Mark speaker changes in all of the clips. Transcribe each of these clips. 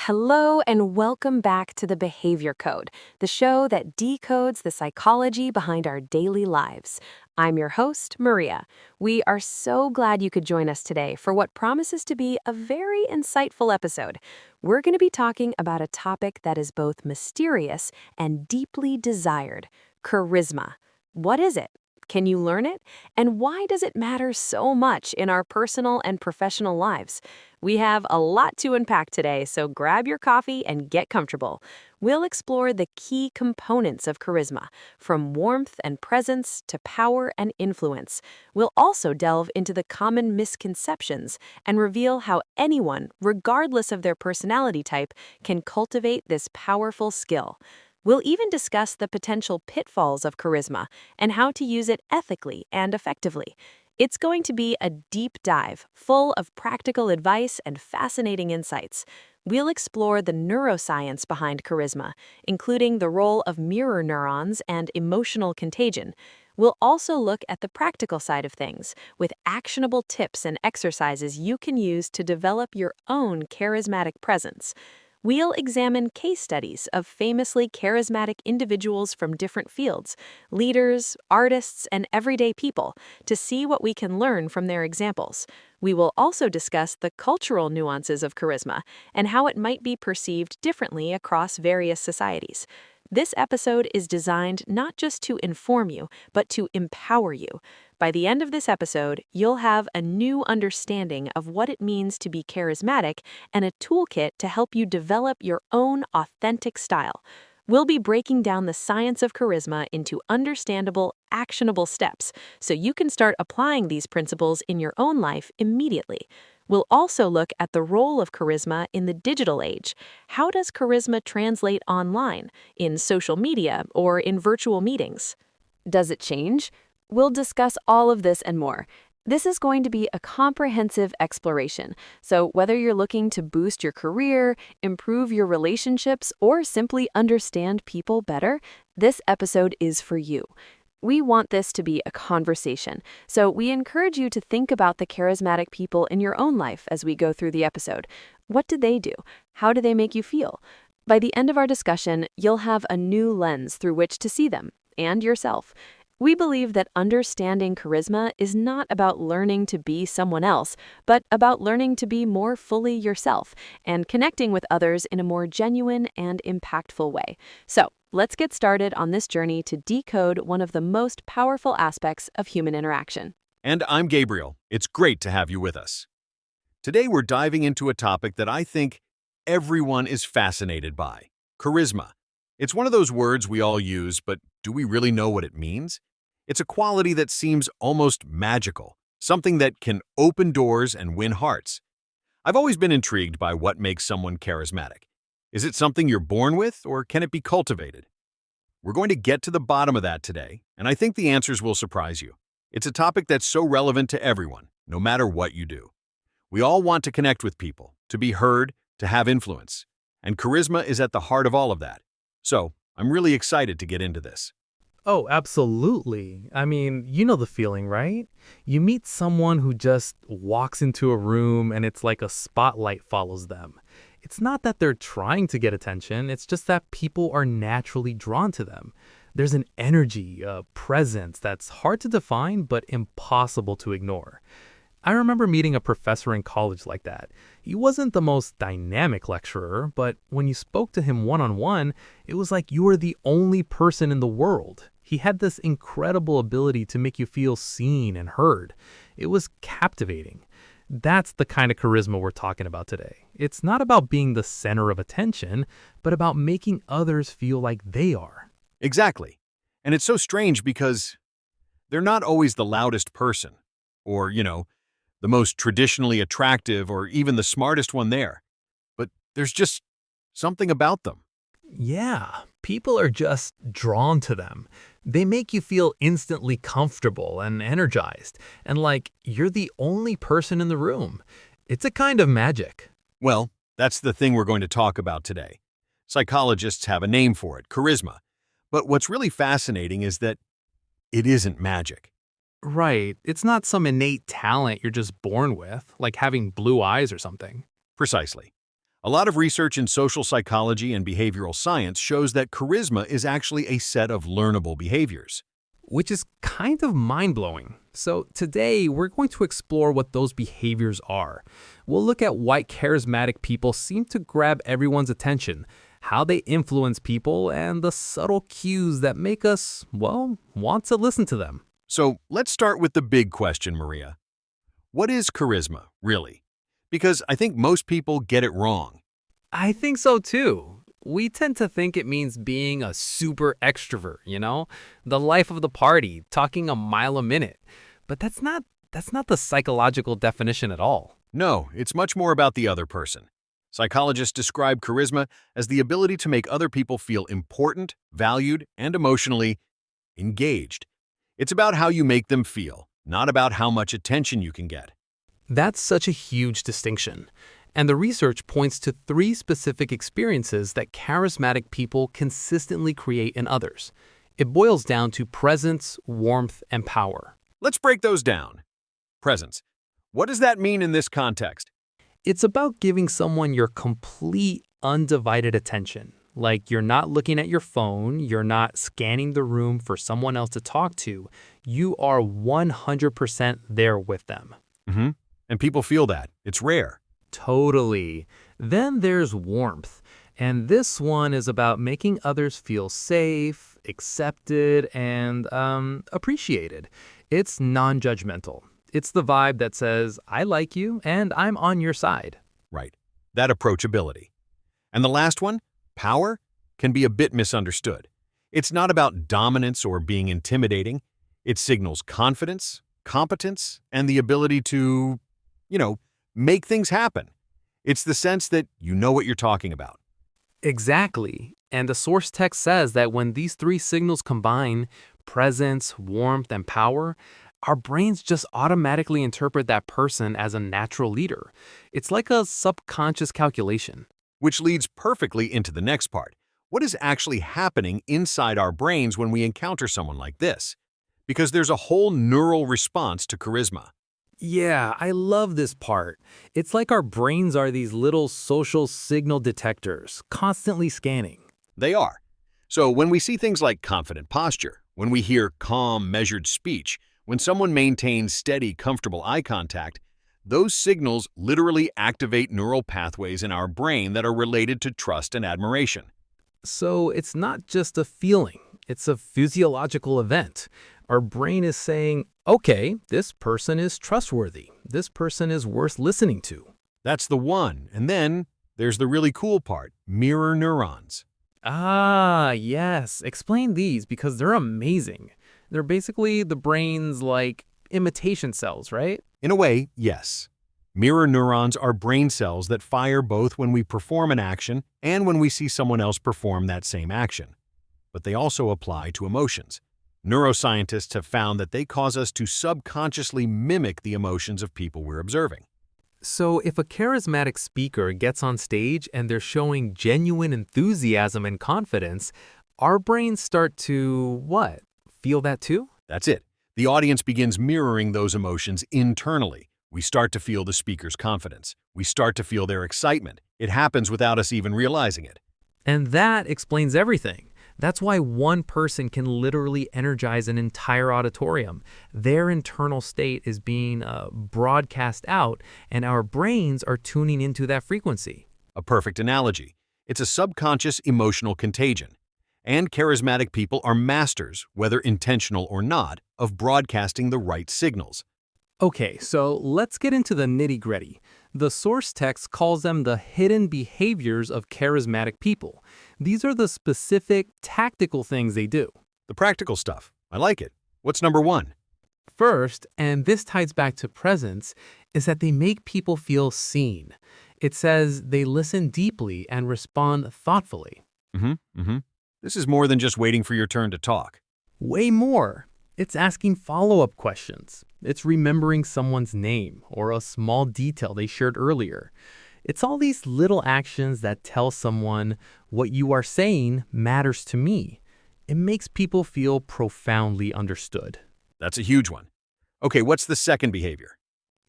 Speaker 1: Hello, and welcome back to the Behavior Code, the show that decodes the psychology behind our daily lives. I'm your host, Maria. We are so glad you could join us today for what promises to be a very insightful episode. We're going to be talking about a topic that is both mysterious and deeply desired: charisma. What is it? Can you learn it? And why does it matter so much in our personal and professional lives? We have a lot to unpack today, so grab your coffee and get comfortable. We'll explore the key components of charisma, from warmth and presence to power and influence. We'll also delve into the common misconceptions and reveal how anyone, regardless of their personality type, can cultivate this powerful skill. We'll even discuss the potential pitfalls of charisma and how to use it ethically and effectively. It's going to be a deep dive, full of practical advice and fascinating insights. We'll explore the neuroscience behind charisma, including the role of mirror neurons and emotional contagion. We'll also look at the practical side of things, with actionable tips and exercises you can use to develop your own charismatic presence. We'll examine case studies of famously charismatic individuals from different fields, leaders, artists, and everyday people, to see what we can learn from their examples. We will also discuss the cultural nuances of charisma and how it might be perceived differently across various societies. This episode is designed not just to inform you, but to empower you. By the end of this episode, you'll have a new understanding of what it means to be charismatic and a toolkit to help you develop your own authentic style. We'll be breaking down the science of charisma into understandable, actionable steps so you can start applying these principles in your own life immediately. We'll also look at the role of charisma in the digital age. How does charisma translate online, in social media, or in virtual meetings? Does it change? We'll discuss all of this and more. This is going to be a comprehensive exploration, so whether you're looking to boost your career, improve your relationships, or simply understand people better, this episode is for you. We want this to be a conversation, so we encourage you to think about the charismatic people in your own life as we go through the episode. What do they do? How do they make you feel? By the end of our discussion, you'll have a new lens through which to see them and yourself. We believe that understanding charisma is not about learning to be someone else, but about learning to be more fully yourself and connecting with others in a more genuine and impactful way. So, let's get started on this journey to decode one of the most powerful aspects of human interaction.
Speaker 2: And I'm Gabriel. It's great to have you with us. Today we're diving into a topic that I think everyone is fascinated by: charisma. It's one of those words we all use, but do we really know what it means? It's a quality that seems almost magical, something that can open doors and win hearts. I've always been intrigued by what makes someone charismatic. Is it something you're born with, or can it be cultivated? We're going to get to the bottom of that today, and I think the answers will surprise you. It's a topic that's so relevant to everyone, no matter what you do. We all want to connect with people, to be heard, to have influence, and charisma is at the heart of all of that. So, I'm really excited to get into this.
Speaker 3: Oh, absolutely. I mean, you know the feeling, right? You meet someone who just walks into a room and it's like a spotlight follows them. It's not that they're trying to get attention, it's just that people are naturally drawn to them. There's an energy, a presence that's hard to define but impossible to ignore. I remember meeting a professor in college like that. He wasn't the most dynamic lecturer, but when you spoke to him one-on-one, it was like you were the only person in the world. He had this incredible ability to make you feel seen and heard. It was captivating. That's the kind of charisma we're talking about today. It's not about being the center of attention, but about making others feel like they are.
Speaker 2: Exactly. And it's so strange because they're not always the loudest person, or, the most traditionally attractive, or even the smartest one there. But there's just something about them.
Speaker 3: Yeah, people are just drawn to them. They make you feel instantly comfortable and energized, and like you're the only person in the room. It's a kind of magic.
Speaker 2: Well, that's the thing we're going to talk about today. Psychologists have a name for it: charisma. But what's really fascinating is that it isn't magic.
Speaker 3: Right, it's not some innate talent you're just born with, like having blue eyes or something.
Speaker 2: Precisely. A lot of research in social psychology and behavioral science shows that charisma is actually a set of learnable behaviors.
Speaker 3: Which is kind of mind-blowing. So today, we're going to explore what those behaviors are. We'll look at why charismatic people seem to grab everyone's attention, how they influence people, and the subtle cues that make us, well, want to listen to them.
Speaker 2: So let's start with the big question, Maria. What is charisma, really? Because I think most people get it wrong.
Speaker 3: I think so too. We tend to think it means being a super extrovert, the life of the party, talking a mile a minute. But that's not the psychological definition at all.
Speaker 2: No, it's much more about the other person. Psychologists describe charisma as the ability to make other people feel important, valued, and emotionally engaged. It's about how you make them feel, not about how much attention you can get.
Speaker 3: That's such a huge distinction. And the research points to 3 specific experiences that charismatic people consistently create in others. It boils down to presence, warmth, and power.
Speaker 2: Let's break those down. Presence. What does that mean in this context?
Speaker 3: It's about giving someone your complete, undivided attention. Like you're not looking at your phone, you're not scanning the room for someone else to talk to. You are 100% there with them.
Speaker 2: Mm-hmm. And people feel that. It's rare.
Speaker 3: Totally. Then there's warmth. And this one is about making others feel safe, accepted, and appreciated. It's non-judgmental. It's the vibe that says, I like you and I'm on your side.
Speaker 2: Right. That approachability. And the last one, power, can be a bit misunderstood. It's not about dominance or being intimidating. It signals confidence, competence, and the ability to, make things happen. It's the sense that you know what you're talking about.
Speaker 3: Exactly. And the source text says that when these 3 signals combine, presence, warmth, and power, our brains just automatically interpret that person as a natural leader. It's like a subconscious calculation.
Speaker 2: Which leads perfectly into the next part. What is actually happening inside our brains when we encounter someone like this? Because there's a whole neural response to charisma.
Speaker 3: Yeah, I love this part. It's like our brains are these little social signal detectors, constantly scanning.
Speaker 2: They are. So when we see things like confident posture, when we hear calm, measured speech, when someone maintains steady, comfortable eye contact, those signals literally activate neural pathways in our brain that are related to trust and admiration.
Speaker 3: So it's not just a feeling, it's a physiological event. Our brain is saying, okay, this person is trustworthy. This person is worth listening to.
Speaker 2: That's the one. And then there's the really cool part, mirror neurons.
Speaker 3: Ah, yes. Explain these because they're amazing. They're basically the brain's imitation cells, right?
Speaker 2: In a way, yes. Mirror neurons are brain cells that fire both when we perform an action and when we see someone else perform that same action. But they also apply to emotions. Neuroscientists have found that they cause us to subconsciously mimic the emotions of people we're observing.
Speaker 3: So if a charismatic speaker gets on stage and they're showing genuine enthusiasm and confidence, our brains start to, what? Feel that too?
Speaker 2: That's it. The audience begins mirroring those emotions internally. We start to feel the speaker's confidence. We start to feel their excitement. It happens without us even realizing it.
Speaker 3: And that explains everything. That's why one person can literally energize an entire auditorium. Their internal state is being broadcast out, and our brains are tuning into that frequency.
Speaker 2: A perfect analogy. It's a subconscious emotional contagion. And charismatic people are masters, whether intentional or not, of broadcasting the right signals.
Speaker 3: Okay, so let's get into the nitty-gritty. The source text calls them the hidden behaviors of charismatic people. These are the specific, tactical things they do.
Speaker 2: The practical stuff. I like it. What's number 1?
Speaker 3: First, and this ties back to presence, is that they make people feel seen. It says they listen deeply and respond thoughtfully.
Speaker 2: This is more than just waiting for your turn to talk.
Speaker 3: Way more. It's asking follow-up questions. It's remembering someone's name or a small detail they shared earlier. It's all these little actions that tell someone what you are saying matters to me. It makes people feel profoundly understood.
Speaker 2: That's a huge one. Okay, what's the second behavior?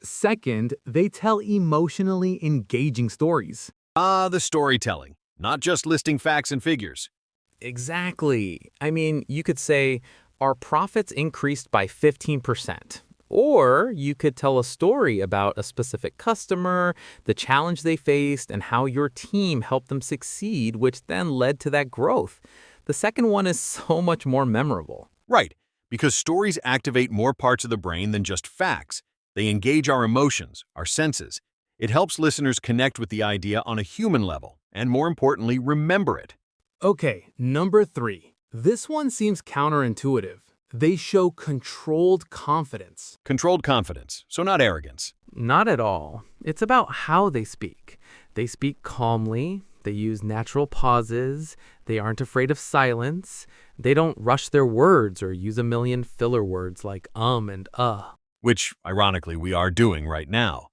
Speaker 3: Second, they tell emotionally engaging stories.
Speaker 2: Ah, the storytelling, not just listing facts and figures.
Speaker 3: Exactly. I mean, you could say, our profits increased by 15%. Or you could tell a story about a specific customer, the challenge they faced, and how your team helped them succeed, which then led to that growth. The second one is so much more memorable.
Speaker 2: Right, because stories activate more parts of the brain than just facts. They engage our emotions, our senses. It helps listeners connect with the idea on a human level, and more importantly, remember it.
Speaker 3: Okay, number 3. This one seems counterintuitive. They show controlled confidence.
Speaker 2: Controlled confidence, so not arrogance.
Speaker 3: Not at all. It's about how they speak. They speak calmly, they use natural pauses, they aren't afraid of silence, they don't rush their words or use a million filler words like and
Speaker 2: Which, ironically, we are doing right now.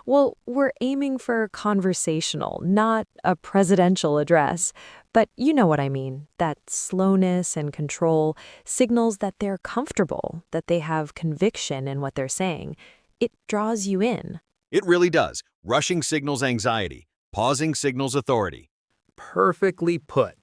Speaker 1: Well, we're aiming for conversational, not a presidential address. But you know what I mean. That slowness and control signals that they're comfortable, that they have conviction in what they're saying. It draws you in.
Speaker 2: It really does. Rushing signals anxiety. Pausing signals authority.
Speaker 3: Perfectly put.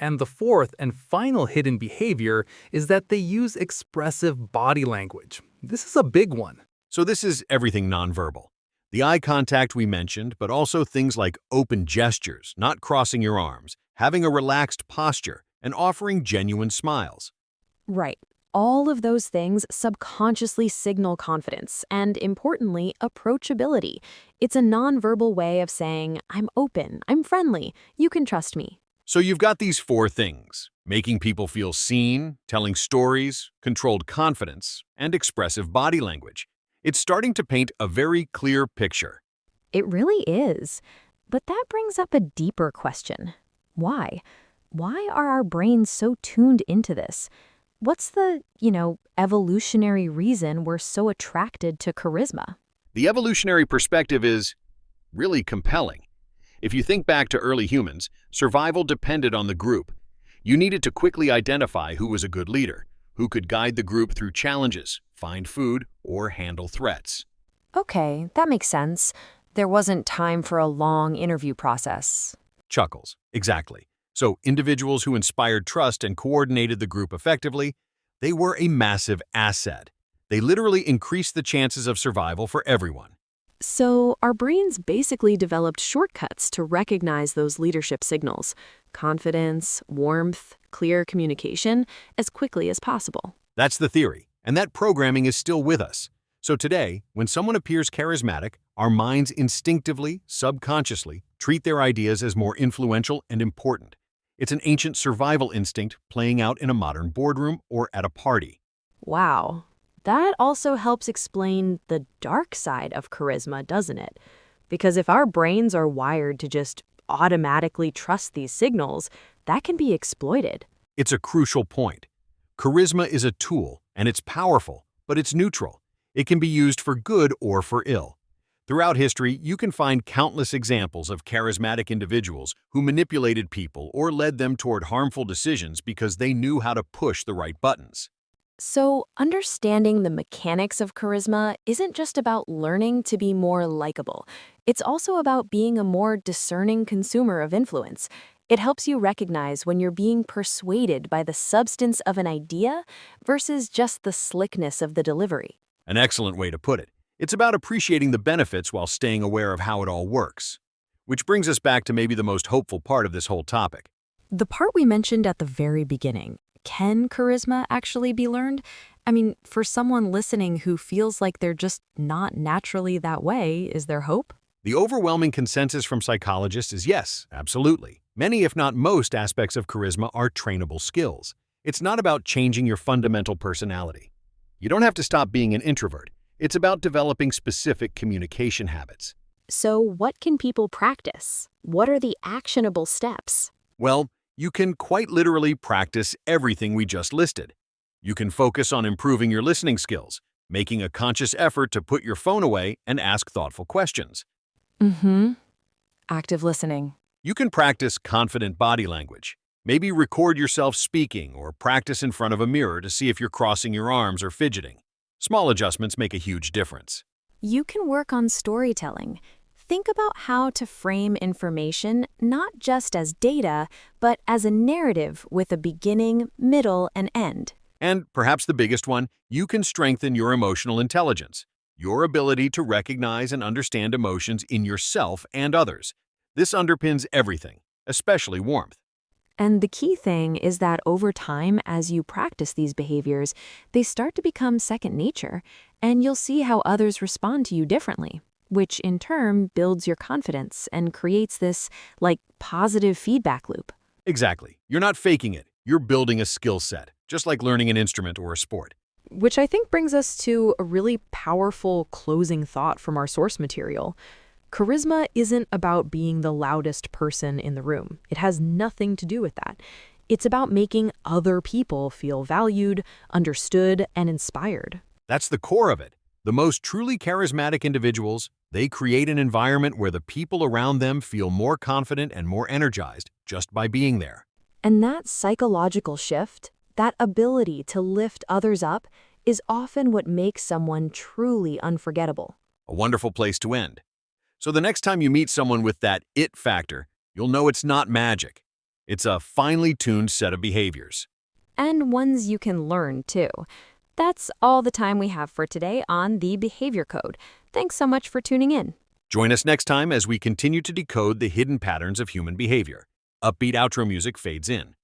Speaker 3: And the fourth and final hidden behavior is that they use expressive body language. This is a big one.
Speaker 2: So this is everything nonverbal. The eye contact we mentioned, but also things like open gestures, not crossing your arms, having a relaxed posture, and offering genuine smiles.
Speaker 1: Right. All of those things subconsciously signal confidence and, importantly, approachability. It's a nonverbal way of saying, I'm open, I'm friendly, you can trust me.
Speaker 2: So you've got these 4 things: making people feel seen, telling stories, controlled confidence, and expressive body language. It's starting to paint a very clear picture.
Speaker 1: It really is. But that brings up a deeper question. Why? Why are our brains so tuned into this? What's the, evolutionary reason we're so attracted to charisma?
Speaker 2: The evolutionary perspective is really compelling. If you think back to early humans, survival depended on the group. You needed to quickly identify who was a good leader, who could guide the group through challenges, find food, or handle threats.
Speaker 1: Okay, that makes sense. There wasn't time for a long interview process.
Speaker 2: Chuckles. Exactly. So individuals who inspired trust and coordinated the group effectively, they were a massive asset. They literally increased the chances of survival for everyone.
Speaker 1: So our brains basically developed shortcuts to recognize those leadership signals: confidence, warmth, clear communication, as quickly as possible.
Speaker 2: That's the theory, and that programming is still with us. So today, when someone appears charismatic, our minds instinctively, subconsciously, treat their ideas as more influential and important. It's an ancient survival instinct playing out in a modern boardroom or at a party.
Speaker 1: Wow. That also helps explain the dark side of charisma, doesn't it? Because if our brains are wired to just automatically trust these signals, that can be exploited.
Speaker 2: It's a crucial point. Charisma is a tool, and it's powerful, but it's neutral. It can be used for good or for ill. Throughout history, you can find countless examples of charismatic individuals who manipulated people or led them toward harmful decisions because they knew how to push the right buttons.
Speaker 1: So, understanding the mechanics of charisma isn't just about learning to be more likable. It's also about being a more discerning consumer of influence. It helps you recognize when you're being persuaded by the substance of an idea versus just the slickness of the delivery.
Speaker 2: An excellent way to put it. It's about appreciating the benefits while staying aware of how it all works. Which brings us back to maybe the most hopeful part of this whole topic.
Speaker 1: The part we mentioned at the very beginning. Can charisma actually be learned? I mean, for someone listening who feels like they're just not naturally that way, is there hope?
Speaker 2: The overwhelming consensus from psychologists is yes, absolutely. Many, if not most, aspects of charisma are trainable skills. It's not about changing your fundamental personality. You don't have to stop being an introvert. It's about developing specific communication habits.
Speaker 1: So what can people practice? What are the actionable steps?
Speaker 2: Well, you can quite literally practice everything we just listed. You can focus on improving your listening skills, making a conscious effort to put your phone away and ask thoughtful questions.
Speaker 1: Active listening.
Speaker 2: You can practice confident body language. Maybe record yourself speaking or practice in front of a mirror to see if you're crossing your arms or fidgeting. Small adjustments make a huge difference.
Speaker 1: You can work on storytelling. Think about how to frame information not just as data, but as a narrative with a beginning, middle, and end.
Speaker 2: And perhaps the biggest one, you can strengthen your emotional intelligence, your ability to recognize and understand emotions in yourself and others. This underpins everything, especially warmth.
Speaker 1: And the key thing is that over time, as you practice these behaviors, they start to become second nature, and you'll see how others respond to you differently, which in turn builds your confidence and creates this, positive feedback loop.
Speaker 2: Exactly. You're not faking it. You're building a skill set, just like learning an instrument or a sport.
Speaker 1: Which I think brings us to a really powerful closing thought from our source material. Charisma isn't about being the loudest person in the room. It has nothing to do with that. It's about making other people feel valued, understood, and inspired.
Speaker 2: That's the core of it. The most truly charismatic individuals, they create an environment where the people around them feel more confident and more energized just by being there.
Speaker 1: And that psychological shift, that ability to lift others up, is often what makes someone truly unforgettable.
Speaker 2: A wonderful place to end. So the next time you meet someone with that it factor, you'll know it's not magic. It's a finely tuned set of behaviors.
Speaker 1: And ones you can learn, too. That's all the time we have for today on The Behavior Code. Thanks so much for tuning in.
Speaker 2: Join us next time as we continue to decode the hidden patterns of human behavior. Upbeat outro music fades in.